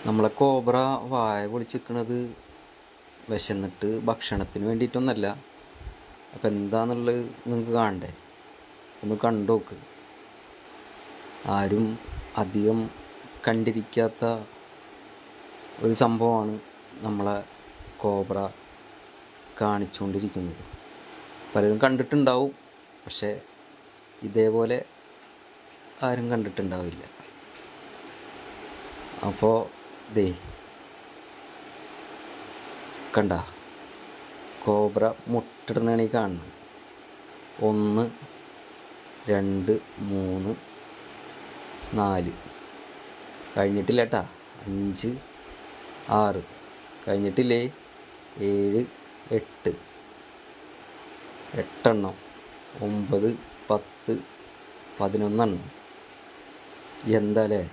നമ്മളെ കോബ്ര വായ പൊളിച്ചിരിക്കണത് വിശന്നിട്ട് ഭക്ഷണത്തിന് വേണ്ടിയിട്ടൊന്നല്ല. അപ്പം എന്താണെന്നുള്ളത് നിങ്ങൾക്ക് കാണണ്ടേ? ഒന്ന് കണ്ടു നോക്ക്. ആരും അധികം കണ്ടിരിക്കാത്ത ഒരു സംഭവമാണ് നമ്മളെ കോബ്ര കാണിച്ചുകൊണ്ടിരിക്കുന്നത്. പലരും കണ്ടിട്ടുണ്ടാവും, പക്ഷേ ഇതേപോലെ ആരും കണ്ടിട്ടുണ്ടാവില്ല. അപ്പോൾ ദേ കണ്ട, കോബ്ര മുട്ടിടുന്നതാണ് ഈ കാണുന്നത്. 1 2 3 4 കഴിഞ്ഞിട്ടില്ല കേട്ടാ. 5 6 കഴിഞ്ഞിട്ടില്ലേ. 7 8 8 9 10 11 എന്താ അല്ലേ?